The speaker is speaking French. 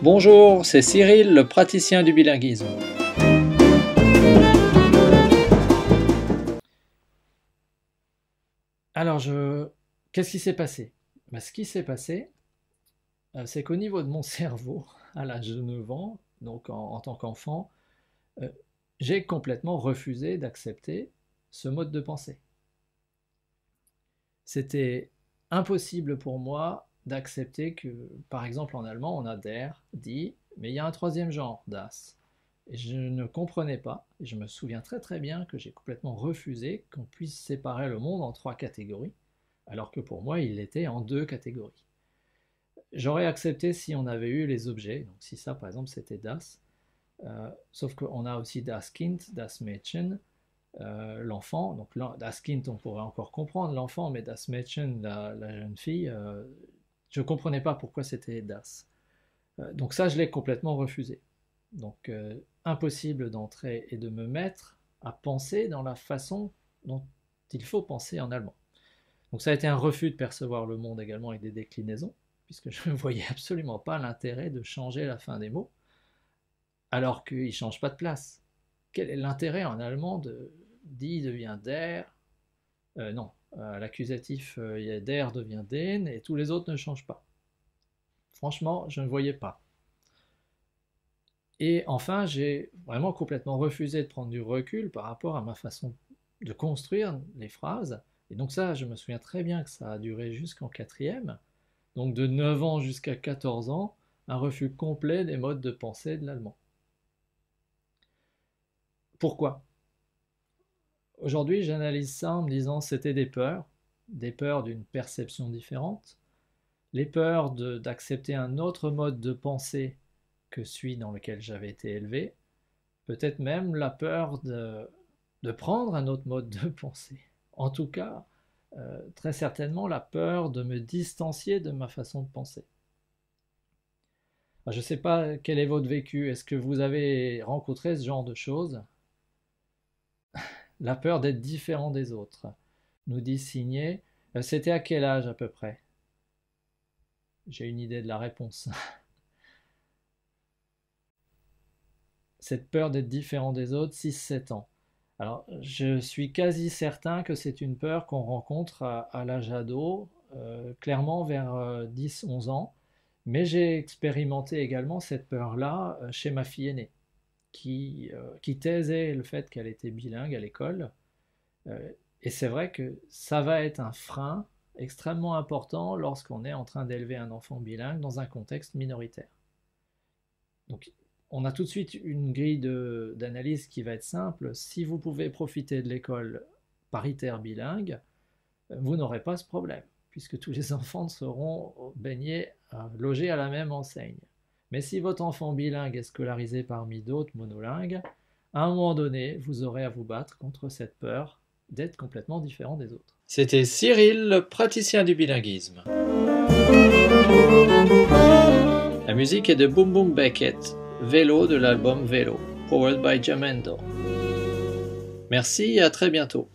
Bonjour, c'est Cyril, le praticien du bilinguisme. Alors, qu'est-ce qui s'est passé? Ce qui s'est passé, c'est qu'au niveau de mon cerveau, à l'âge de 9 ans, donc en tant qu'enfant, euh, j'ai complètement refusé d'accepter ce mode de pensée. C'était impossible pour moi d'accepter que, par exemple en allemand, on a der, die, mais il y a un troisième genre, das. Et je ne comprenais pas, et je me souviens très très bien que j'ai complètement refusé qu'on puisse séparer le monde en 3 catégories, alors que pour moi il était en 2 catégories. J'aurais accepté si on avait eu les objets, donc si ça par exemple c'était das, sauf qu'on a aussi das Kind, das Mädchen, l'enfant, donc das Kind on pourrait encore comprendre l'enfant, mais das Mädchen, la jeune fille, je ne comprenais pas pourquoi c'était das. Donc ça je l'ai complètement refusé. Donc impossible d'entrer et de me mettre à penser dans la façon dont il faut penser en allemand. Donc ça a été un refus de percevoir le monde également avec des déclinaisons, puisque je ne voyais absolument pas l'intérêt de changer la fin des mots, alors qu'ils ne changent pas de place. Quel est l'intérêt en allemand de die devient der, non, l'accusatif der devient den, et tous les autres ne changent pas. Franchement, je ne voyais pas. Et enfin, j'ai vraiment complètement refusé de prendre du recul par rapport à ma façon de construire les phrases. Et donc ça, je me souviens très bien que ça a duré jusqu'en 4e, donc de 9 ans jusqu'à 14 ans, un refus complet des modes de pensée de l'allemand. Pourquoi? Aujourd'hui, j'analyse ça en me disant c'était des peurs d'une perception différente, les peurs d'accepter un autre mode de pensée que celui dans lequel j'avais été élevé, peut-être même la peur de prendre un autre mode de pensée. En tout cas, très certainement la peur de me distancier de ma façon de penser. Je ne sais pas quel est votre vécu, est-ce que vous avez rencontré ce genre de choses? La peur d'être différent des autres, nous dit Signé. C'était à quel âge à peu près? J'ai une idée de la réponse. Cette peur d'être différent des autres, 6-7 ans. Alors, je suis quasi certain que c'est une peur qu'on rencontre à l'âge ado, clairement vers 10-11 ans, mais j'ai expérimenté également cette peur-là chez ma fille aînée, qui taisait le fait qu'elle était bilingue à l'école, et c'est vrai que ça va être un frein extrêmement important lorsqu'on est en train d'élever un enfant bilingue dans un contexte minoritaire. Donc, on a tout de suite une grille d'analyse qui va être simple. Si vous pouvez profiter de l'école paritaire bilingue, vous n'aurez pas ce problème, puisque tous les enfants seront baignés, logés à la même enseigne. Mais si votre enfant bilingue est scolarisé parmi d'autres monolingues, à un moment donné, vous aurez à vous battre contre cette peur d'être complètement différent des autres. C'était Cyril, le praticien du bilinguisme. La musique est de Boom Boom Beckett, Vélo de l'album Vélo, powered by Jamendo. Merci et à très bientôt.